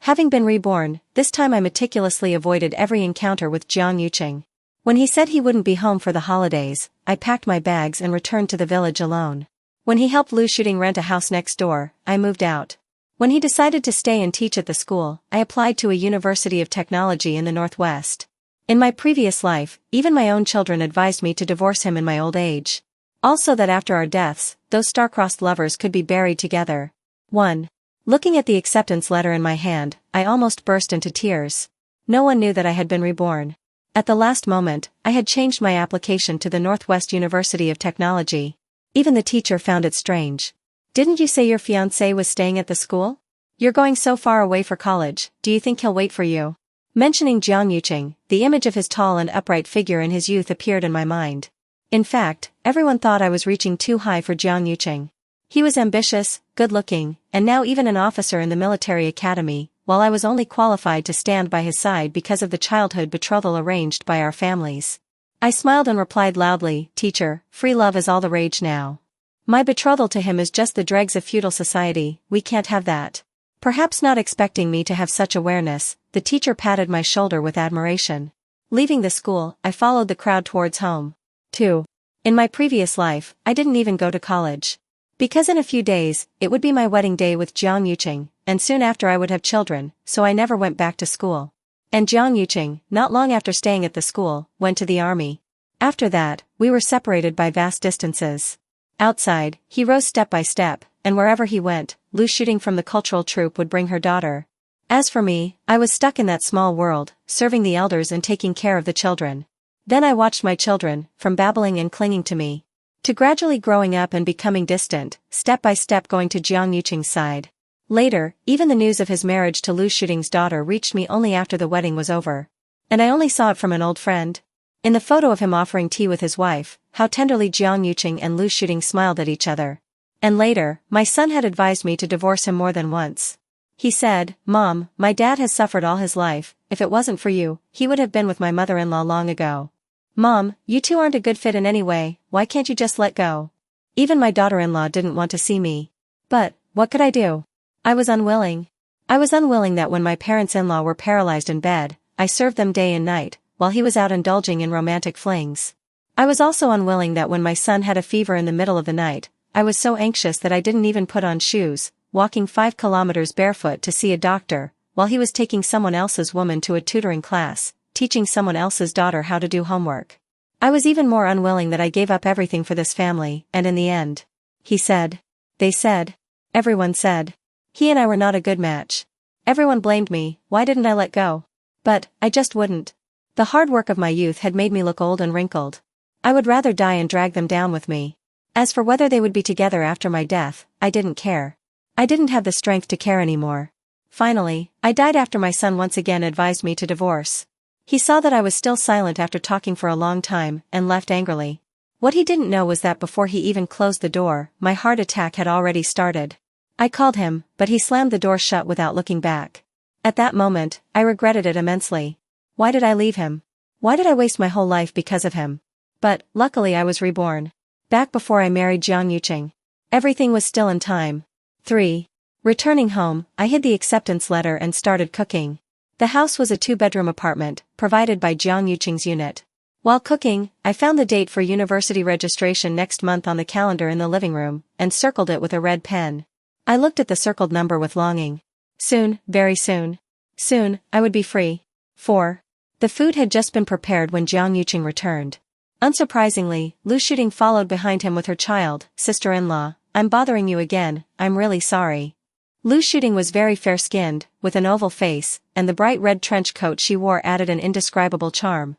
Having been reborn, this time I meticulously avoided every encounter with Jiang Yucheng. When he said he wouldn't be home for the holidays, I packed my bags and returned to the village alone. When he helped Lu Xuting rent a house next door, I moved out. When he decided to stay and teach at the school, I applied to a university of technology in the Northwest. In my previous life, even my own children advised me to divorce him in my old age. Also that after our deaths, those star-crossed lovers could be buried together. 1. Looking at the acceptance letter in my hand, I almost burst into tears. No one knew that I had been reborn. At the last moment, I had changed my application to the Northwest University of Technology. Even the teacher found it strange. Didn't you say your fiancé was staying at the school? You're going so far away for college, do you think he'll wait for you? Mentioning Jiang Yucheng, the image of his tall and upright figure in his youth appeared in my mind. In fact, everyone thought I was reaching too high for Jiang Yucheng. He was ambitious, good-looking, and now even an officer in the military academy, while I was only qualified to stand by his side because of the childhood betrothal arranged by our families. I smiled and replied loudly, "Teacher, free love is all the rage now. My betrothal to him is just the dregs of feudal society, we can't have that." Perhaps not expecting me to have such awareness, the teacher patted my shoulder with admiration. Leaving the school, I followed the crowd towards home. 2. In my previous life, I didn't even go to college. Because in a few days, it would be my wedding day with Jiang Yucheng, and soon after I would have children, so I never went back to school. And Jiang Yucheng, not long after staying at the school, went to the army. After that, we were separated by vast distances. Outside, he rose step by step, and wherever he went, Lu Xuting from the cultural troupe would bring her daughter. As for me, I was stuck in that small world, serving the elders and taking care of the children. Then I watched my children, from babbling and clinging to me, to gradually growing up and becoming distant, step by step going to Jiang Yucheng's side. Later, even the news of his marriage to Lu Xuting's daughter reached me only after the wedding was over. And I only saw it from an old friend. In the photo of him offering tea with his wife, how tenderly Jiang Yucheng and Lu Xuting smiled at each other. And later, my son had advised me to divorce him more than once. He said, "Mom, my dad has suffered all his life, if it wasn't for you, he would have been with my mother-in-law long ago. Mom, you two aren't a good fit in any way, why can't you just let go?" Even my daughter-in-law didn't want to see me. But, what could I do? I was unwilling. I was unwilling that when my parents-in-law were paralyzed in bed, I served them day and night, while he was out indulging in romantic flings. I was also unwilling that when my son had a fever in the middle of the night, I was so anxious that I didn't even put on shoes, walking 5 kilometers barefoot to see a doctor, while he was taking someone else's woman to a tutoring class, teaching someone else's daughter how to do homework. I was even more unwilling that I gave up everything for this family, and in the end, he said, they said, everyone said, he and I were not a good match. Everyone blamed me, why didn't I let go? But, I just wouldn't. The hard work of my youth had made me look old and wrinkled. I would rather die and drag them down with me. As for whether they would be together after my death, I didn't care. I didn't have the strength to care anymore. Finally, I died after my son once again advised me to divorce. He saw that I was still silent after talking for a long time, and left angrily. What he didn't know was that before he even closed the door, my heart attack had already started. I called him, but he slammed the door shut without looking back. At that moment, I regretted it immensely. Why did I leave him? Why did I waste my whole life because of him? But, luckily I was reborn. Back before I married Jiang Yucheng. Everything was still in time. 3. Returning home, I hid the acceptance letter and started cooking. The house was a 2-bedroom apartment, provided by Jiang Yucheng's unit. While cooking, I found the date for university registration next month on the calendar in the living room, and circled it with a red pen. I looked at the circled number with longing. Soon, very soon. Soon, I would be free. 4. The food had just been prepared when Jiang Yucheng returned. Unsurprisingly, Lu Xuting followed behind him with her child, sister-in-law. "I'm bothering you again, I'm really sorry." Lu Xuting was very fair-skinned, with an oval face, and the bright red trench coat she wore added an indescribable charm.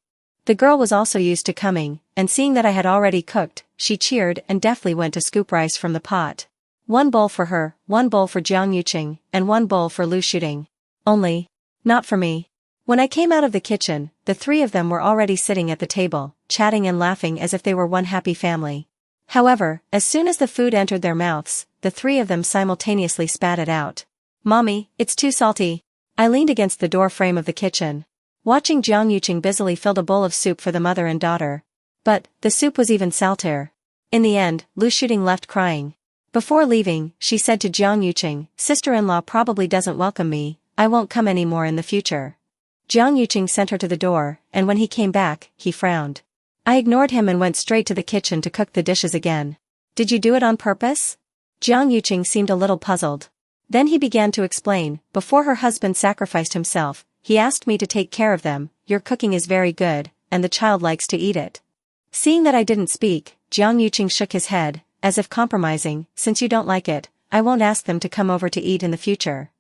The girl was also used to coming, and seeing that I had already cooked, she cheered and deftly went to scoop rice from the pot. 1 bowl for her, 1 bowl for Jiang Yucheng, and 1 bowl for Lu Xuting. Only, not for me. When I came out of the kitchen, the 3 of them were already sitting at the table, chatting and laughing as if they were one happy family. However, as soon as the food entered their mouths, the 3 of them simultaneously spat it out. "Mommy, it's too salty." I leaned against the door frame of the kitchen. Watching Jiang Yucheng busily filled a bowl of soup for the mother and daughter. But, the soup was even saltier. In the end, Lu Xuting left crying. Before leaving, she said to Jiang Yucheng, "Sister-in-law probably doesn't welcome me, I won't come anymore in the future. Jiang Yucheng sent her to the door, and when he came back, he frowned. I ignored him and went straight to the kitchen to cook the dishes again. Did you do it on purpose? Jiang Yucheng seemed a little puzzled. Then he began to explain, before her husband sacrificed himself, he asked me to take care of them. Your cooking is very good, and the child likes to eat it. Seeing that I didn't speak, Jiang Yucheng shook his head, as if compromising. Since you don't like it, I won't ask them to come over to eat in the future.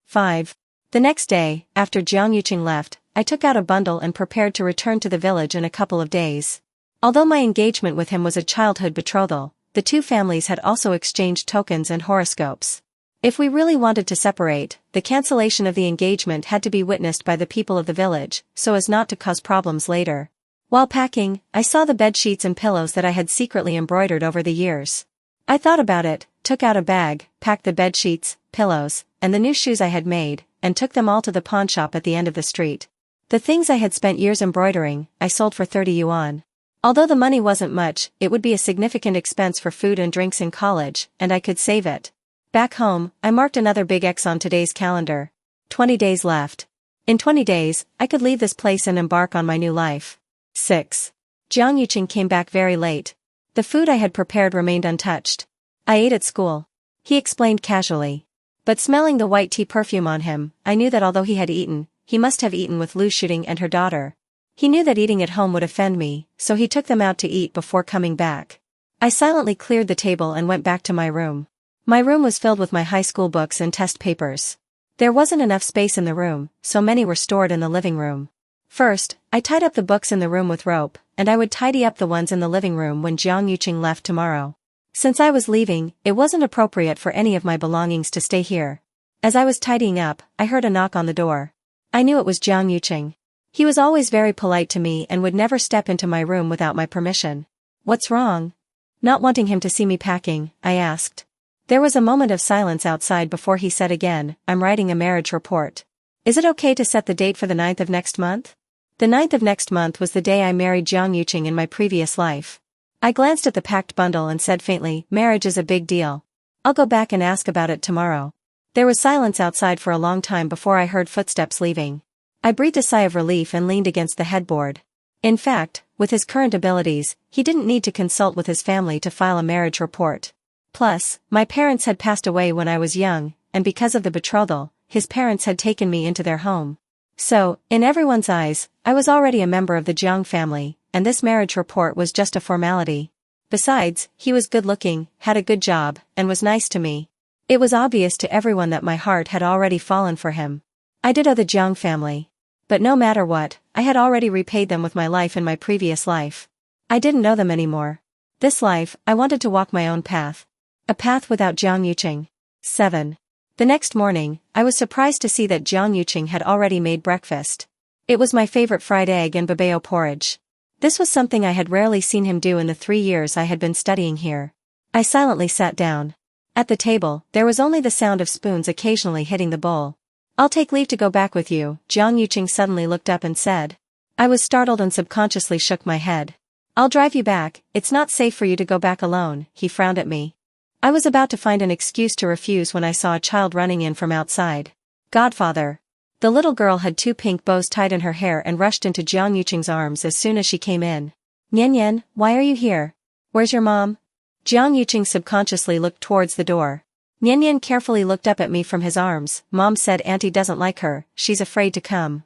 5. The next day, after Jiang Yucheng left, I took out a bundle and prepared to return to the village in a couple of days. Although my engagement with him was a childhood betrothal, the two families had also exchanged tokens and horoscopes. If we really wanted to separate, the cancellation of the engagement had to be witnessed by the people of the village, so as not to cause problems later. While packing, I saw the bed sheets and pillows that I had secretly embroidered over the years. I thought about it, took out a bag, packed the bed sheets, pillows, and the new shoes I had made, and took them all to the pawn shop at the end of the street. The things I had spent years embroidering, I sold for 30 yuan. Although the money wasn't much, it would be a significant expense for food and drinks in college, and I could save it. Back home, I marked another big X on today's calendar. 20 days left. In 20 days, I could leave this place and embark on my new life. 6. Jiang Yucheng came back very late. The food I had prepared remained untouched. I ate at school. He explained casually. But smelling the white tea perfume on him, I knew that although he had eaten, he must have eaten with Lu Xuting and her daughter. He knew that eating at home would offend me, so he took them out to eat before coming back. I silently cleared the table and went back to my room. My room was filled with my high school books and test papers. There wasn't enough space in the room, so many were stored in the living room. First, I tied up the books in the room with rope, and I would tidy up the ones in the living room when Jiang Yucheng left tomorrow. Since I was leaving, it wasn't appropriate for any of my belongings to stay here. As I was tidying up, I heard a knock on the door. I knew it was Jiang Yucheng. He was always very polite to me and would never step into my room without my permission. What's wrong? Not wanting him to see me packing, I asked. There was a moment of silence outside before he said again, I'm writing a marriage report. Is it okay to set the date for the 9th of next month? The 9th of next month was the day I married Jiang Yucheng in my previous life. I glanced at the packed bundle and said faintly, marriage is a big deal. I'll go back and ask about it tomorrow. There was silence outside for a long time before I heard footsteps leaving. I breathed a sigh of relief and leaned against the headboard. In fact, with his current abilities, he didn't need to consult with his family to file a marriage report. Plus, my parents had passed away when I was young, and because of the betrothal, his parents had taken me into their home. So, in everyone's eyes, I was already a member of the Jiang family, and this marriage report was just a formality. Besides, he was good-looking, had a good job, and was nice to me. It was obvious to everyone that my heart had already fallen for him. I did owe the Jiang family. But no matter what, I had already repaid them with my life in my previous life. I didn't know them anymore. This life, I wanted to walk my own path. A path without Jiang Yucheng. 7. The next morning, I was surprised to see that Jiang Yucheng had already made breakfast. It was my favorite fried egg and babao porridge. This was something I had rarely seen him do in the 3 years I had been studying here. I silently sat down. At the table, there was only the sound of spoons occasionally hitting the bowl. I'll take leave to go back with you, Jiang Yucheng suddenly looked up and said. I was startled and subconsciously shook my head. I'll drive you back, it's not safe for you to go back alone, he frowned at me. I was about to find an excuse to refuse when I saw a child running in from outside. Godfather. The little girl had 2 pink bows tied in her hair and rushed into Jiang Yucheng's arms as soon as she came in. Nian Nian, why are you here? Where's your mom? Jiang Yucheng subconsciously looked towards the door. Nian Nian carefully looked up at me from his arms. Mom said Auntie doesn't like her, she's afraid to come.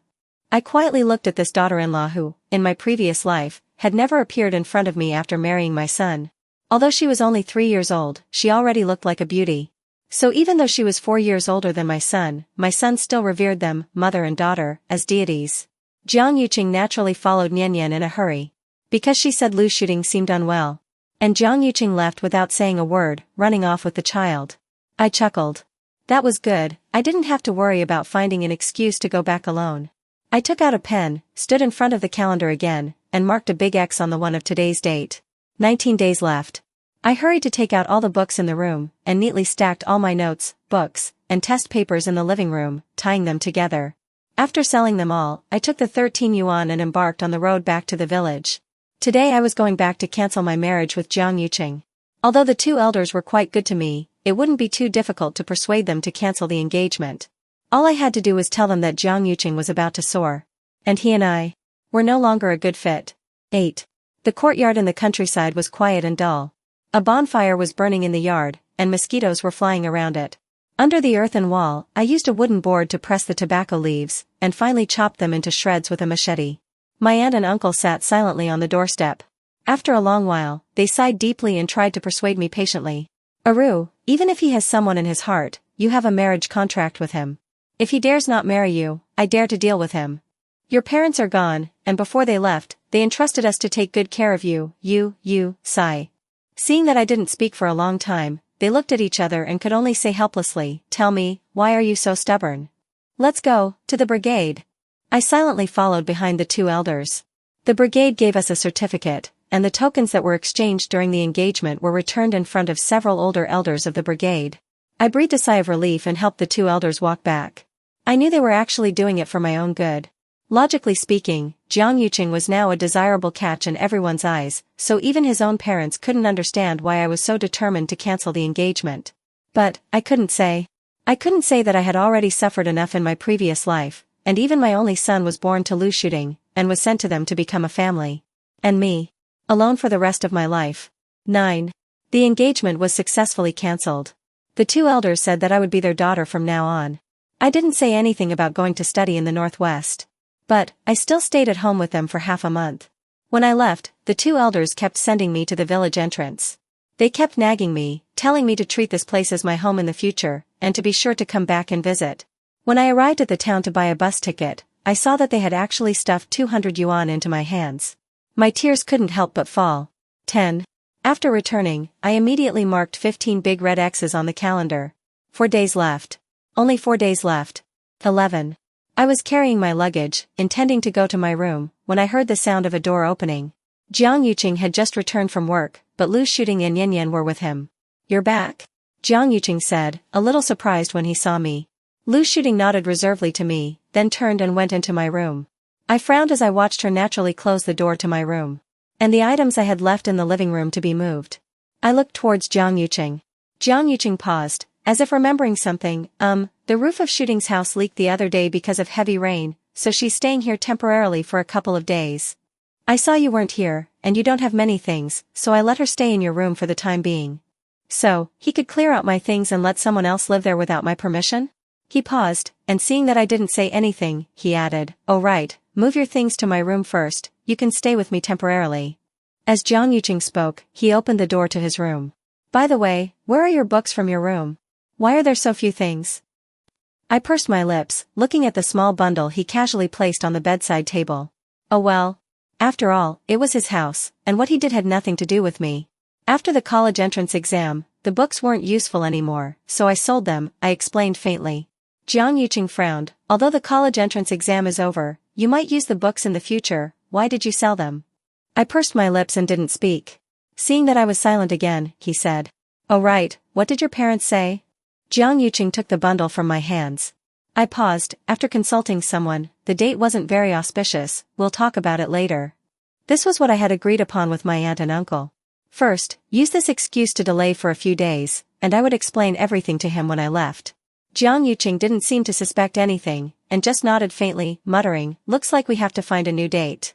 I quietly looked at this daughter-in-law who, in my previous life, had never appeared in front of me after marrying my son. Although she was only 3 years old, she already looked like a beauty. So even though she was 4 years older than my son still revered them, mother and daughter, as deities. Jiang Yucheng naturally followed Nian Nian in a hurry. Because she said Lu Xuting seemed unwell. And Jiang Yucheng left without saying a word, running off with the child. I chuckled. That was good, I didn't have to worry about finding an excuse to go back alone. I took out a pen, stood in front of the calendar again, and marked a big X on the one of today's date. 19 days left. I hurried to take out all the books in the room, and neatly stacked all my notes, books, and test papers in the living room, tying them together. After selling them all, I took the 13 yuan and embarked on the road back to the village. Today I was going back to cancel my marriage with Jiang Yucheng. Although the 2 elders were quite good to me, it wouldn't be too difficult to persuade them to cancel the engagement. All I had to do was tell them that Jiang Yucheng was about to soar. And he and I were no longer a good fit. 8. The courtyard in the countryside was quiet and dull. A bonfire was burning in the yard, and mosquitoes were flying around it. Under the earthen wall, I used a wooden board to press the tobacco leaves, and finally chopped them into shreds with a machete. My aunt and uncle sat silently on the doorstep. After a long while, they sighed deeply and tried to persuade me patiently. Aru, even if he has someone in his heart, you have a marriage contract with him. If he dares not marry you, I dare to deal with him. Your parents are gone, and before they left, they entrusted us to take good care of you, sigh. Seeing that I didn't speak for a long time, they looked at each other and could only say helplessly, tell me, why are you so stubborn? Let's go, to the brigade. I silently followed behind the two elders. The brigade gave us a certificate, and the tokens that were exchanged during the engagement were returned in front of several older elders of the brigade. I breathed a sigh of relief and helped the two elders walk back. I knew they were actually doing it for my own good. Logically speaking, Jiang Yucheng was now a desirable catch in everyone's eyes, so even his own parents couldn't understand why I was so determined to cancel the engagement. But, I couldn't say that I had already suffered enough in my previous life, and even my only son was born to Lu Xuting, and was sent to them to become a family. And me. Alone for the rest of my life. 9. The engagement was successfully cancelled. The two elders said that I would be their daughter from now on. I didn't say anything about going to study in the Northwest. But, I still stayed at home with them for half a month. When I left, the two elders kept sending me to the village entrance. They kept nagging me, telling me to treat this place as my home in the future, and to be sure to come back and visit. When I arrived at the town to buy a bus ticket, I saw that they had actually stuffed 200 yuan into my hands. My tears couldn't help but fall. 10. After returning, I immediately marked 15 big red X's on the calendar. 4 days left. Only 4 days left. 11. I was carrying my luggage, intending to go to my room, when I heard the sound of a door opening. Jiang Yucheng had just returned from work, but Lu Xuting and Yan Yan were with him. You're back? Jiang Yucheng said, a little surprised when he saw me. Lu Xuting nodded reservedly to me, then turned and went into my room. I frowned as I watched her naturally close the door to my room. And the items I had left in the living room to be moved. I looked towards Jiang Yucheng. Jiang Yucheng paused, as if remembering something. The roof of Xuting's house leaked the other day because of heavy rain, so she's staying here temporarily for a couple of days. I saw you weren't here, and you don't have many things, so I let her stay in your room for the time being. So, he could clear out my things and let someone else live there without my permission? He paused, and seeing that I didn't say anything, he added, oh right, move your things to my room first, you can stay with me temporarily. As Jiang Yucheng spoke, he opened the door to his room. By the way, where are your books from your room? Why are there so few things? I pursed my lips, looking at the small bundle he casually placed on the bedside table. Oh well. After all, it was his house, and what he did had nothing to do with me. After the college entrance exam, the books weren't useful anymore, so I sold them, I explained faintly. Jiang Yucheng frowned. Although the college entrance exam is over, you might use the books in the future, why did you sell them? I pursed my lips and didn't speak. Seeing that I was silent again, he said. Oh right, what did your parents say? Jiang Yucheng took the bundle from my hands. I paused, after consulting someone, the date wasn't very auspicious, we'll talk about it later. This was what I had agreed upon with my aunt and uncle. First, use this excuse to delay for a few days, and I would explain everything to him when I left. Jiang Yucheng didn't seem to suspect anything, and just nodded faintly, muttering, looks like we have to find a new date.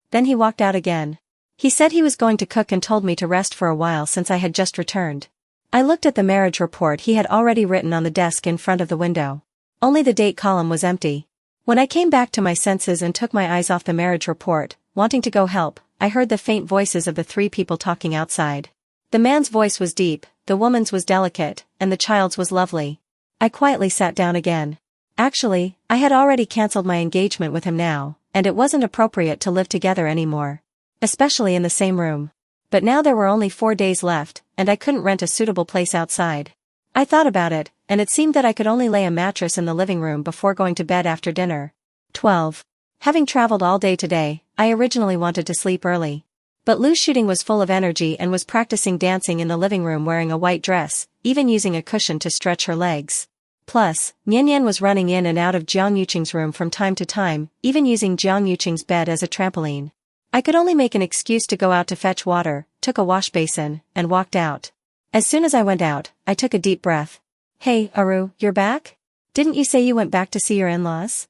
Then he walked out again. He said he was going to cook and told me to rest for a while since I had just returned. I looked at the marriage report he had already written on the desk in front of the window. Only the date column was empty. When I came back to my senses and took my eyes off the marriage report, wanting to go help, I heard the faint voices of the 3 people talking outside. The man's voice was deep, the woman's was delicate, and the child's was lovely. I quietly sat down again. Actually, I had already cancelled my engagement with him now, and it wasn't appropriate to live together anymore. Especially in the same room. But now there were only 4 days left, and I couldn't rent a suitable place outside. I thought about it, and it seemed that I could only lay a mattress in the living room before going to bed after dinner. 12. Having traveled all day today, I originally wanted to sleep early. But Lu Xuting was full of energy and was practicing dancing in the living room wearing a white dress, even using a cushion to stretch her legs. Plus, Yan Yan was running in and out of Jiang Yucheng's room from time to time, even using Jiang Yucheng's bed as a trampoline. I could only make an excuse to go out to fetch water, took a wash basin, and walked out. As soon as I went out, I took a deep breath. Hey, Aru, you're back? Didn't you say you went back to see your in-laws?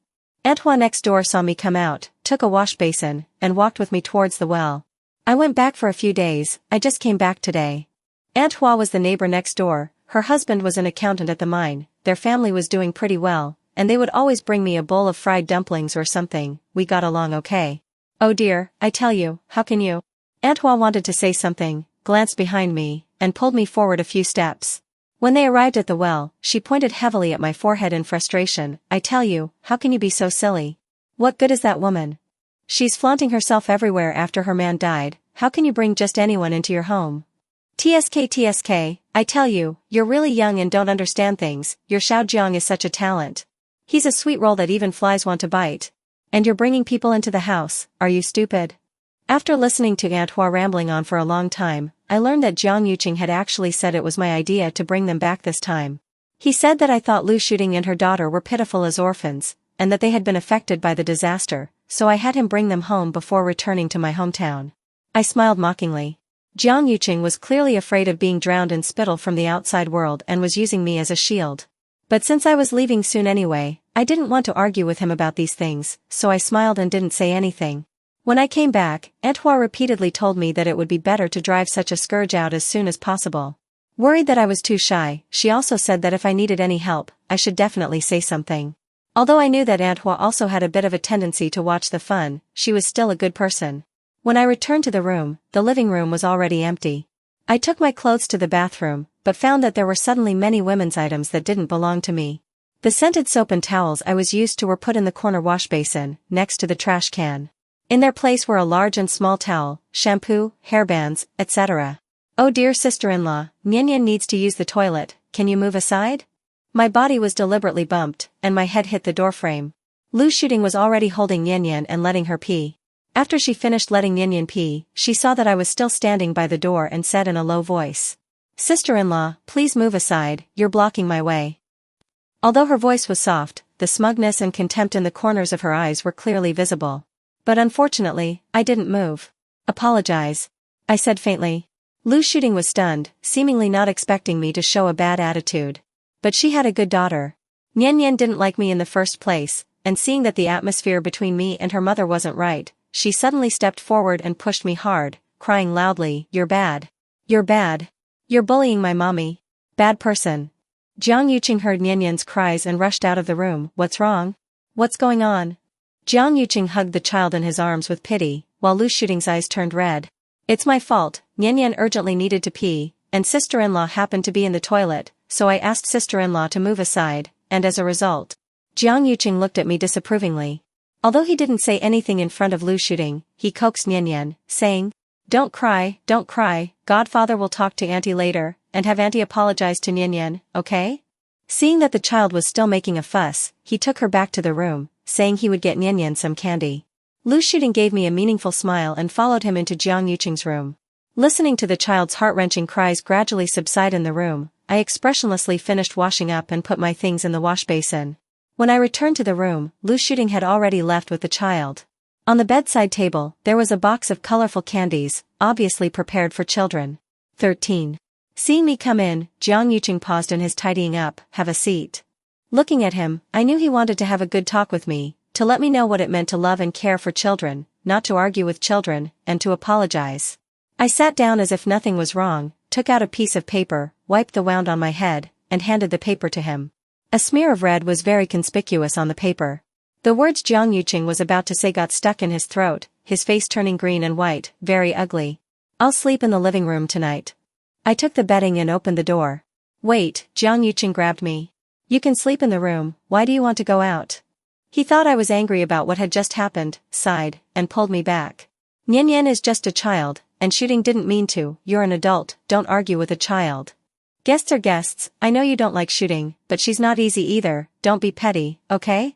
Antoine next door saw me come out, took a wash basin, and walked with me towards the well. I went back for a few days, I just came back today. Antoine was the neighbor next door, her husband was an accountant at the mine, their family was doing pretty well, and they would always bring me a bowl of fried dumplings or something. We got along okay. Oh dear, I tell you, how can you? Antoine wanted to say something, glanced behind me, and pulled me forward a few steps. When they arrived at the well, she pointed heavily at my forehead in frustration. I tell you, how can you be so silly? What good is that woman? She's flaunting herself everywhere after her man died. How can you bring just anyone into your home? TSK, I tell you, you're really young and don't understand things. Your Jiang is such a talent. He's a sweet roll that even flies want to bite. And you're bringing people into the house, are you stupid? After listening to Antoine rambling on for a long time, I learned that Jiang Yucheng had actually said it was my idea to bring them back this time. He said that I thought Lu Xuting and her daughter were pitiful as orphans, and that they had been affected by the disaster, so I had him bring them home before returning to my hometown. I smiled mockingly. Jiang Yucheng was clearly afraid of being drowned in spittle from the outside world and was using me as a shield. But since I was leaving soon anyway, I didn't want to argue with him about these things, so I smiled and didn't say anything. When I came back, Antoine repeatedly told me that it would be better to drive such a scourge out as soon as possible. Worried that I was too shy, she also said that if I needed any help, I should definitely say something. Although I knew that Antoine also had a bit of a tendency to watch the fun, she was still a good person. When I returned to the living room was already empty. I took my clothes to the bathroom, but found that there were suddenly many women's items that didn't belong to me. The scented soap and towels I was used to were put in the corner wash basin, next to the trash can. In their place were a large and small towel, shampoo, hairbands, etc. Oh dear sister-in-law, Nian needs to use the toilet, can you move aside? My body was deliberately bumped, and my head hit the doorframe. Lu Xuting was already holding Nian and letting her pee. After she finished letting Nian pee, she saw that I was still standing by the door and said in a low voice, "Sister-in-law, please move aside, you're blocking my way." Although her voice was soft, the smugness and contempt in the corners of her eyes were clearly visible. But unfortunately, I didn't move. Apologize, I said faintly. Lu Xuting was stunned, seemingly not expecting me to show a bad attitude. But she had a good daughter. Nian didn't like me in the first place, and seeing that the atmosphere between me and her mother wasn't right, she suddenly stepped forward and pushed me hard, crying loudly, "You're bad. You're bad. You're bullying my mommy. Bad person." Jiang Yucheng heard Nian's cries and rushed out of the room. What's wrong? What's going on? Jiang Yucheng hugged the child in his arms with pity, while Lu Xuting's eyes turned red. It's my fault, Nian urgently needed to pee, and sister-in-law happened to be in the toilet, so I asked sister-in-law to move aside, and as a result. Jiang Yucheng looked at me disapprovingly. Although he didn't say anything in front of Lu Xuting, he coaxed Nian, saying, don't cry, Godfather will talk to Auntie later, and have Auntie apologize to Nian, okay? Seeing that the child was still making a fuss, he took her back to the room, saying he would get Nian some candy. Lu Xuting gave me a meaningful smile and followed him into Jiang Yucheng's room. Listening to the child's heart-wrenching cries gradually subside in the room, I expressionlessly finished washing up and put my things in the wash basin. When I returned to the room, Lu Xuting had already left with the child. On the bedside table, there was a box of colorful candies, obviously prepared for children. 13. Seeing me come in, Jiang Yucheng paused in his tidying up. Have a seat. Looking at him, I knew he wanted to have a good talk with me, to let me know what it meant to love and care for children, not to argue with children, and to apologize. I sat down as if nothing was wrong, took out a piece of paper, wiped the wound on my head, and handed the paper to him. A smear of red was very conspicuous on the paper. The words Jiang Yucheng was about to say got stuck in his throat, his face turning green and white, very ugly. I'll sleep in the living room tonight. I took the bedding and opened the door. Wait, Jiang Yucheng grabbed me. You can sleep in the room, why do you want to go out? He thought I was angry about what had just happened, sighed, and pulled me back. Nian is just a child, and Xuting didn't mean to. You're an adult, don't argue with a child. Guests are guests, I know you don't like Xuting, but she's not easy either, don't be petty, okay?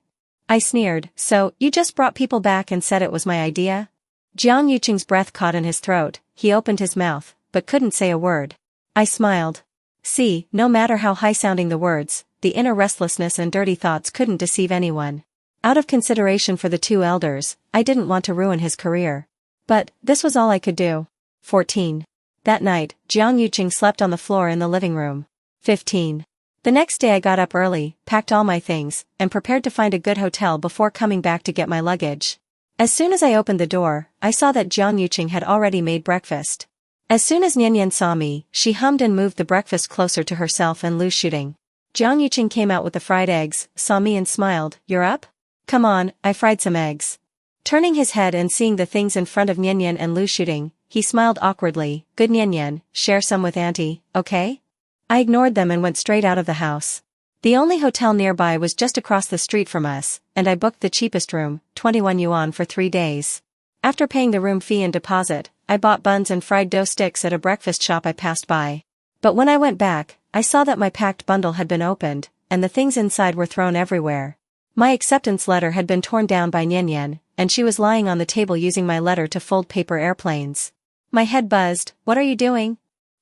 I sneered, so, you just brought people back and said it was my idea? Jiang Yucheng's breath caught in his throat, he opened his mouth, but couldn't say a word. I smiled. See, no matter how high-sounding the words, the inner restlessness and dirty thoughts couldn't deceive anyone. Out of consideration for the two elders, I didn't want to ruin his career. But, this was all I could do. 14. That night, Jiang Yucheng slept on the floor in the living room. 15. The next day I got up early, packed all my things, and prepared to find a good hotel before coming back to get my luggage. As soon as I opened the door, I saw that Jiang Yucheng had already made breakfast. As soon as Nian saw me, she hummed and moved the breakfast closer to herself and Lu Xuting. Jiang Yucheng came out with the fried eggs, saw me and smiled. "You're up? Come on, I fried some eggs." Turning his head and seeing the things in front of Nian and Lu Xuting, he smiled awkwardly. "Good Nian, share some with Auntie, okay?" I ignored them and went straight out of the house. The only hotel nearby was just across the street from us, and I booked the cheapest room, 21 yuan for 3 days. After paying the room fee and deposit, I bought buns and fried dough sticks at a breakfast shop I passed by. But when I went back, I saw that my packed bundle had been opened, and the things inside were thrown everywhere. My acceptance letter had been torn down by Nian, and she was lying on the table using my letter to fold paper airplanes. My head buzzed. "What are you doing?"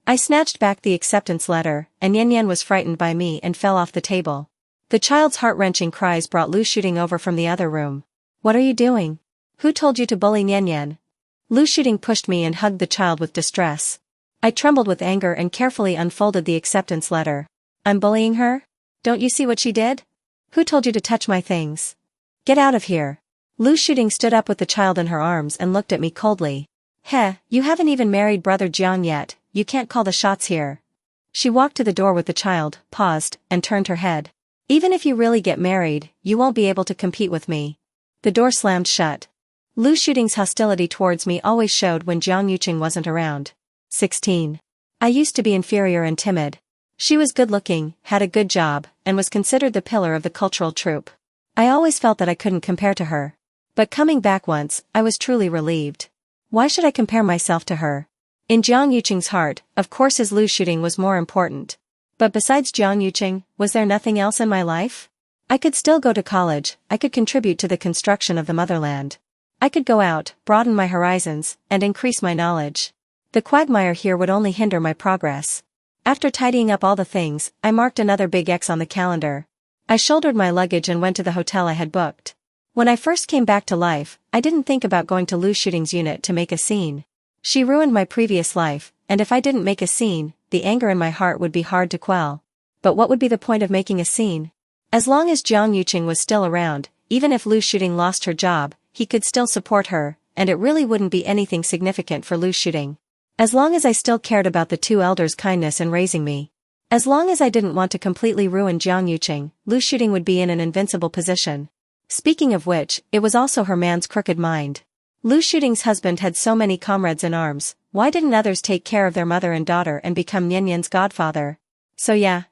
I snatched back the acceptance letter, and Nian was frightened by me and fell off the table. The child's heart-wrenching cries brought Lu Xuting over from the other room. "What are you doing? Who told you to bully Nian?" Lu Xuting pushed me and hugged the child with distress. I trembled with anger and carefully unfolded the acceptance letter. "I'm bullying her? Don't you see what she did? Who told you to touch my things? Get out of here." Lu Xuting stood up with the child in her arms and looked at me coldly. "Heh, you haven't even married brother Jiang yet, you can't call the shots here." She walked to the door with the child, paused, and turned her head. "Even if you really get married, you won't be able to compete with me." The door slammed shut. Lu Xuting's hostility towards me always showed when Jiang Yucheng wasn't around. 16. I used to be inferior and timid. She was good-looking, had a good job, and was considered the pillar of the cultural troupe. I always felt that I couldn't compare to her. But coming back once, I was truly relieved. Why should I compare myself to her? In Jiang Yucheng's heart, of course his Lu Xuting was more important. But besides Jiang Yucheng, was there nothing else in my life? I could still go to college, I could contribute to the construction of the motherland. I could go out, broaden my horizons, and increase my knowledge. The quagmire here would only hinder my progress. After tidying up all the things, I marked another big X on the calendar. I shouldered my luggage and went to the hotel I had booked. When I first came back to life, I didn't think about going to Lu Xuting's unit to make a scene. She ruined my previous life, and if I didn't make a scene, the anger in my heart would be hard to quell. But what would be the point of making a scene? As long as Jiang Yucheng was still around, even if Lu Xuting lost her job, he could still support her, and it really wouldn't be anything significant for Lu Xuting. As long as I still cared about the two elders' kindness in raising me. As long as I didn't want to completely ruin Jiang Yucheng, Lu Xuting would be in an invincible position. Speaking of which, it was also her man's crooked mind. Lu Xuting's husband had so many comrades in arms, why didn't others take care of their mother and daughter and become Nian's godfather? So yeah,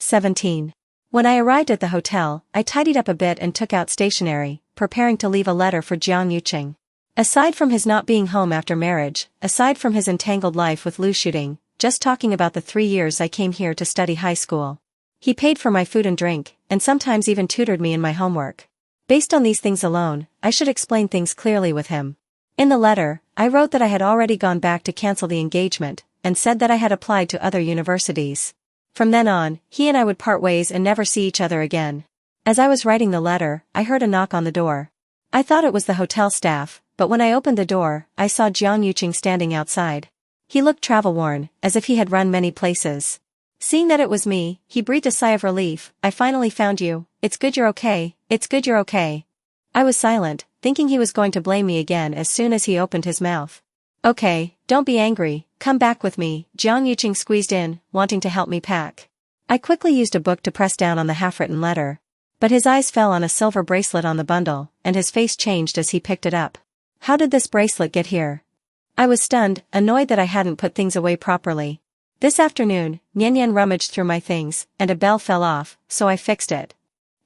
17. When I arrived at the hotel, I tidied up a bit and took out stationery, preparing to leave a letter for Jiang Yucheng. Aside from his not being home after marriage, aside from his entangled life with Lu Xuting, just talking about the 3 years I came here to study high school. He paid for my food and drink, and sometimes even tutored me in my homework. Based on these things alone, I should explain things clearly with him. In the letter, I wrote that I had already gone back to cancel the engagement, and said that I had applied to other universities. From then on, he and I would part ways and never see each other again. As I was writing the letter, I heard a knock on the door. I thought it was the hotel staff, but when I opened the door, I saw Jiang Yucheng standing outside. He looked travel-worn, as if he had run many places. Seeing that it was me, he breathed a sigh of relief. "I finally found you. It's good you're okay, it's good you're okay." I was silent, thinking he was going to blame me again as soon as he opened his mouth. "Okay, don't be angry, come back with me," Jiang Yucheng squeezed in, wanting to help me pack. I quickly used a book to press down on the half-written letter. But his eyes fell on a silver bracelet on the bundle, and his face changed as he picked it up. How did this bracelet get here? I was stunned, annoyed that I hadn't put things away properly. This afternoon, Nian rummaged through my things, and a bell fell off, so I fixed it.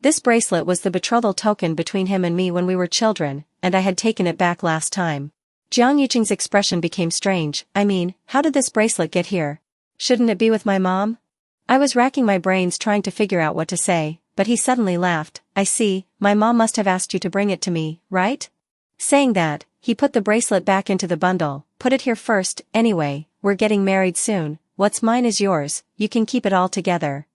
This bracelet was the betrothal token between him and me when we were children, and I had taken it back last time. Jiang Yucheng's expression became strange. "I mean, how did this bracelet get here? Shouldn't it be with my mom?" I was racking my brains trying to figure out what to say, but he suddenly laughed. "I see, my mom must have asked you to bring it to me, right?" Saying that, he put the bracelet back into the bundle. "Put it here first, anyway, we're getting married soon, what's mine is yours, you can keep it all together."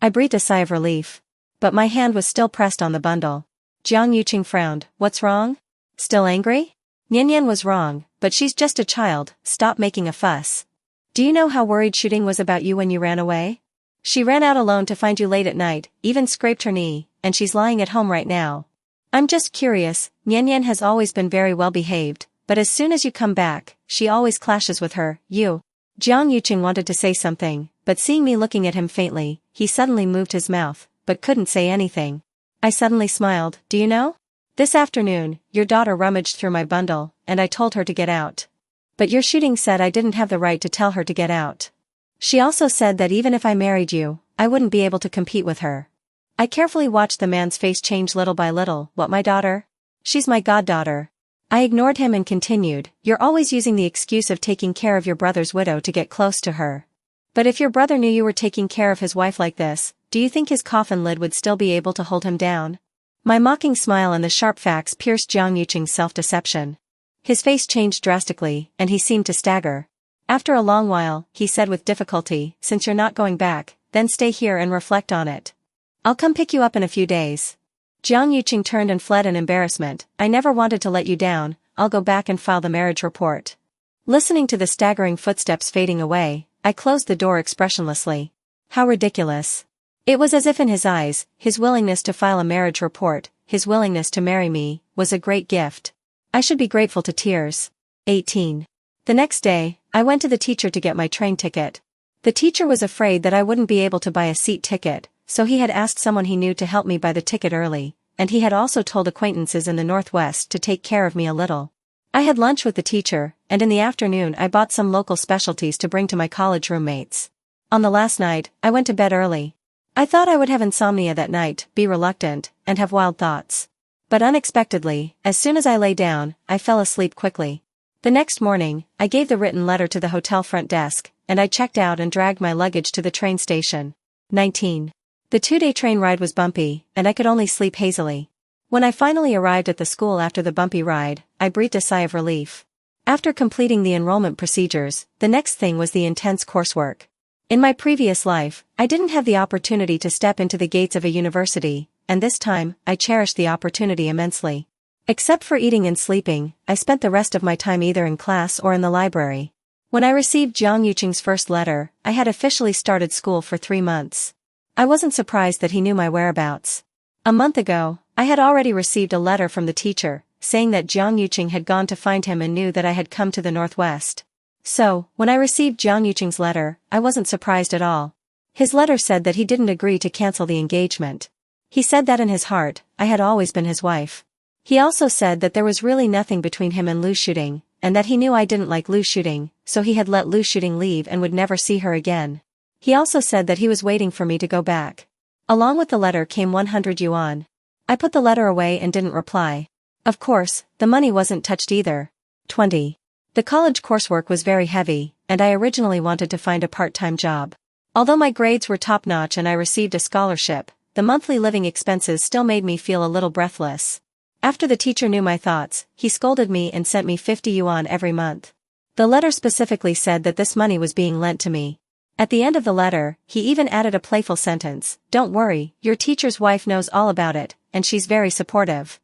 I breathed a sigh of relief. But my hand was still pressed on the bundle. Jiang Yucheng frowned. "What's wrong? Still angry?" "Nian was wrong, but she's just a child, stop making a fuss. Do you know how worried Xuting was about you when you ran away? She ran out alone to find you late at night, even scraped her knee, and she's lying at home right now. I'm just curious, Nian has always been very well behaved, but as soon as you come back, she always clashes with her, you. Jiang Yucheng wanted to say something, but seeing me looking at him faintly, he suddenly moved his mouth, but couldn't say anything. I suddenly smiled. Do you know? This afternoon, your daughter rummaged through my bundle, and I told her to get out. But your shooting said I didn't have the right to tell her to get out. She also said that even if I married you, I wouldn't be able to compete with her. I carefully watched the man's face change little by little. What, my daughter? She's my goddaughter. I ignored him and continued, you're always using the excuse of taking care of your brother's widow to get close to her. But if your brother knew you were taking care of his wife like this, do you think his coffin lid would still be able to hold him down? My mocking smile and the sharp facts pierced Jiang Yucheng's self-deception. His face changed drastically, and he seemed to stagger. After a long while, he said with difficulty, since you're not going back, then stay here and reflect on it. I'll come pick you up in a few days. Jiang Yucheng turned and fled in embarrassment. I never wanted to let you down. I'll go back and file the marriage report. Listening to the staggering footsteps fading away, I closed the door expressionlessly. How ridiculous. It was as if in his eyes, his willingness to file a marriage report, his willingness to marry me, was a great gift. I should be grateful to tears. 18. The next day, I went to the teacher to get my train ticket. The teacher was afraid that I wouldn't be able to buy a seat ticket, so he had asked someone he knew to help me buy the ticket early, and he had also told acquaintances in the Northwest to take care of me a little. I had lunch with the teacher, and in the afternoon I bought some local specialties to bring to my college roommates. On the last night, I went to bed early. I thought I would have insomnia that night, be reluctant, and have wild thoughts. But unexpectedly, as soon as I lay down, I fell asleep quickly. The next morning, I gave the written letter to the hotel front desk, and I checked out and dragged my luggage to the train station. 19. The 2-day train ride was bumpy, and I could only sleep hazily. When I finally arrived at the school after the bumpy ride, I breathed a sigh of relief. After completing the enrollment procedures, the next thing was the intense coursework. In my previous life, I didn't have the opportunity to step into the gates of a university, and this time, I cherished the opportunity immensely. Except for eating and sleeping, I spent the rest of my time either in class or in the library. When I received Jiang Yucheng's first letter, I had officially started school for 3 months. I wasn't surprised that he knew my whereabouts. A month ago, I had already received a letter from the teacher, saying that Jiang Yucheng had gone to find him and knew that I had come to the Northwest. So, when I received Jiang Yucheng's letter, I wasn't surprised at all. His letter said that he didn't agree to cancel the engagement. He said that in his heart, I had always been his wife. He also said that there was really nothing between him and Lu Xuting, and that he knew I didn't like Lu Xuting, so he had let Lu Xuting leave and would never see her again. He also said that he was waiting for me to go back. Along with the letter came 100 yuan. I put the letter away and didn't reply. Of course, the money wasn't touched either. 20. The college coursework was very heavy, and I originally wanted to find a part-time job. Although my grades were top-notch and I received a scholarship, the monthly living expenses still made me feel a little breathless. After the teacher knew my thoughts, he scolded me and sent me 50 yuan every month. The letter specifically said that this money was being lent to me. At the end of the letter, he even added a playful sentence, "Don't worry, your teacher's wife knows all about it, and she's very supportive."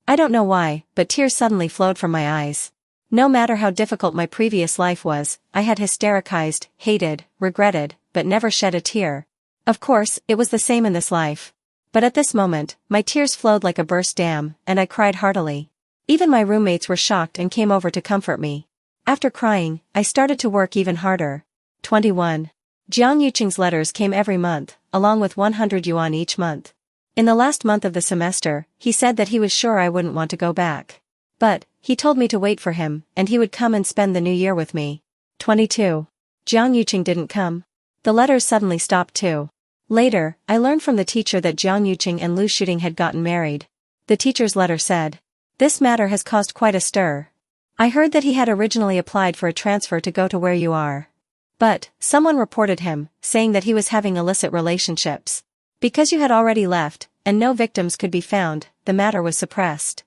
I don't know why, but tears suddenly flowed from my eyes. No matter how difficult my previous life was, I had hystericized, hated, regretted, but never shed a tear. Of course, it was the same in this life. But at this moment, my tears flowed like a burst dam, and I cried heartily. Even my roommates were shocked and came over to comfort me. After crying, I started to work even harder. 21. Jiang Yucheng's letters came every month, along with 100 yuan each month. In the last month of the semester, he said that he was sure I wouldn't want to go back. But, he told me to wait for him, and he would come and spend the new year with me. 22. Jiang Yucheng didn't come. The letters suddenly stopped too. Later, I learned from the teacher that Jiang Yucheng and Lu Xuting had gotten married. The teacher's letter said, "This matter has caused quite a stir. I heard that he had originally applied for a transfer to go to where you are. But, someone reported him, saying that he was having illicit relationships. Because you had already left, and no victims could be found, the matter was suppressed.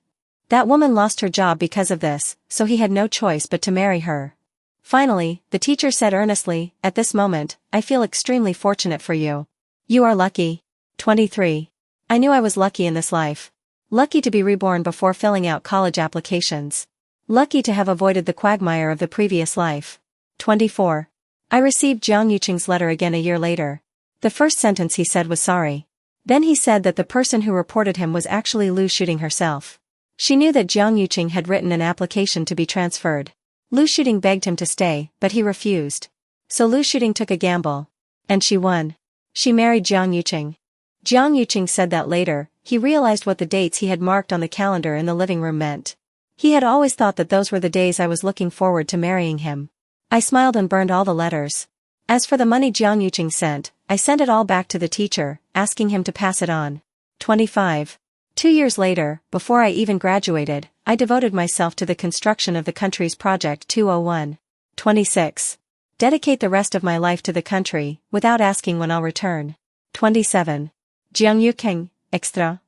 That woman lost her job because of this, so he had no choice but to marry her." Finally, the teacher said earnestly, "At this moment, I feel extremely fortunate for you. You are lucky." 23. I knew I was lucky in this life. Lucky to be reborn before filling out college applications. Lucky to have avoided the quagmire of the previous life. 24. I received Jiang Yucheng's letter again a year later. The first sentence he said was sorry. Then he said that the person who reported him was actually Lu Xuting herself. She knew that Jiang Yucheng had written an application to be transferred. Lu Xuting begged him to stay, but he refused. So Lu Xuting took a gamble. And she won. She married Jiang Yucheng. Jiang Yucheng said that later, he realized what the dates he had marked on the calendar in the living room meant. He had always thought that those were the days I was looking forward to marrying him. I smiled and burned all the letters. As for the money Jiang Yucheng sent, I sent it all back to the teacher, asking him to pass it on. 25. 2 years later, before I even graduated, I devoted myself to the construction of the country's Project 201. 26. Dedicate the rest of my life to the country, without asking when I'll return. 27. Jiang Yucheng, extra.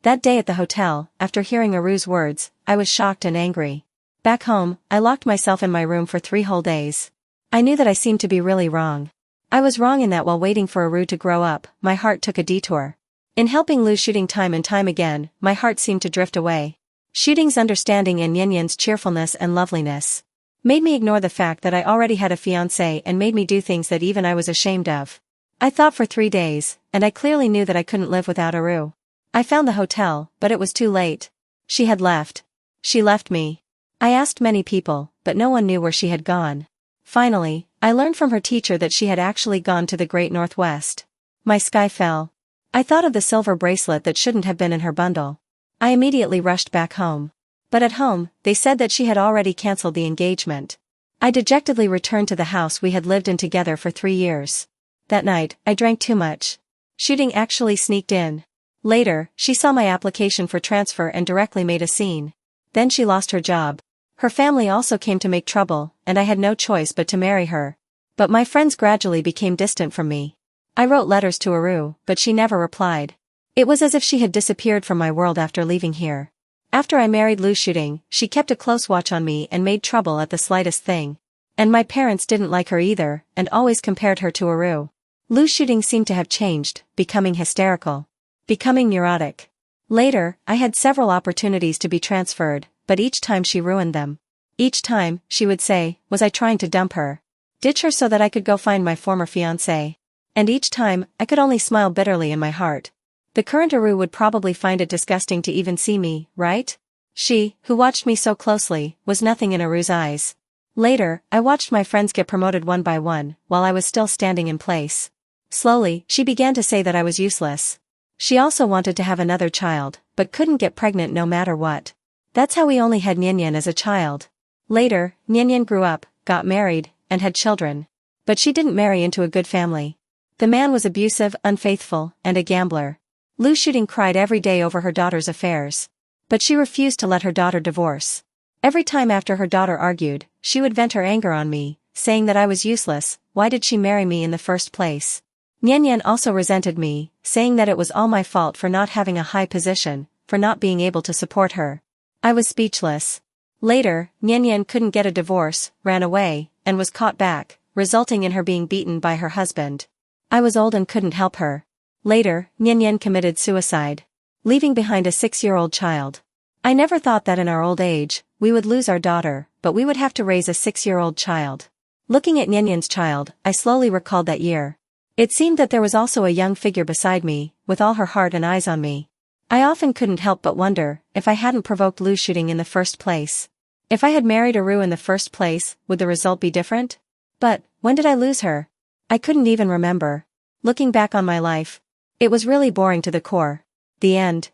That day at the hotel, after hearing Aru's words, I was shocked and angry. Back home, I locked myself in my room for 3 whole days. I knew that I seemed to be really wrong. I was wrong in that while waiting for Aru to grow up, my heart took a detour. In helping Lu Xuting time and time again, my heart seemed to drift away. Xuting's understanding and Yanyan's cheerfulness and loveliness made me ignore the fact that I already had a fiancé and made me do things that even I was ashamed of. I thought for 3 days, and I clearly knew that I couldn't live without Aru. I found the hotel, but it was too late. She had left. She left me. I asked many people, but no one knew where she had gone. Finally, I learned from her teacher that she had actually gone to the Great Northwest. My sky fell. I thought of the silver bracelet that shouldn't have been in her bundle. I immediately rushed back home. But at home, they said that she had already cancelled the engagement. I dejectedly returned to the house we had lived in together for 3 years. That night, I drank too much. Xuting actually sneaked in. Later, she saw my application for transfer and directly made a scene. Then she lost her job. Her family also came to make trouble, and I had no choice but to marry her. But my friends gradually became distant from me. I wrote letters to Aru, but she never replied. It was as if she had disappeared from my world after leaving here. After I married Lu Xuting, she kept a close watch on me and made trouble at the slightest thing. And my parents didn't like her either, and always compared her to Aru. Lu Xuting seemed to have changed, becoming hysterical. Becoming neurotic. Later, I had several opportunities to be transferred, but each time she ruined them. Each time, she would say, was I trying to dump her? Ditch her so that I could go find my former fiancé? And each time, I could only smile bitterly in my heart. The current Aru would probably find it disgusting to even see me, right? She, who watched me so closely, was nothing in Aru's eyes. Later, I watched my friends get promoted one by one, while I was still standing in place. Slowly, she began to say that I was useless. She also wanted to have another child, but couldn't get pregnant no matter what. That's how we only had Nyanyan as a child. Later, Nyanyan grew up, got married, and had children. But she didn't marry into a good family. The man was abusive, unfaithful, and a gambler. Lu Xuting cried every day over her daughter's affairs. But she refused to let her daughter divorce. Every time after her daughter argued, she would vent her anger on me, saying that I was useless. Why did she marry me in the first place? Nyanyan also resented me, saying that it was all my fault for not having a high position, for not being able to support her. I was speechless. Later, Nyanyan couldn't get a divorce, ran away, and was caught back, resulting in her being beaten by her husband. I was old and couldn't help her. Later, Nyanyan committed suicide, leaving behind a 6-year-old child. I never thought that in our old age, we would lose our daughter, but we would have to raise a 6-year-old child. Looking at Nyanyan's child, I slowly recalled that year. It seemed that there was also a young figure beside me, with all her heart and eyes on me. I often couldn't help but wonder, if I hadn't provoked Lu Xuting in the first place. If I had married Aru in the first place, would the result be different? But, when did I lose her? I couldn't even remember. Looking back on my life, it was really boring to the core. The end.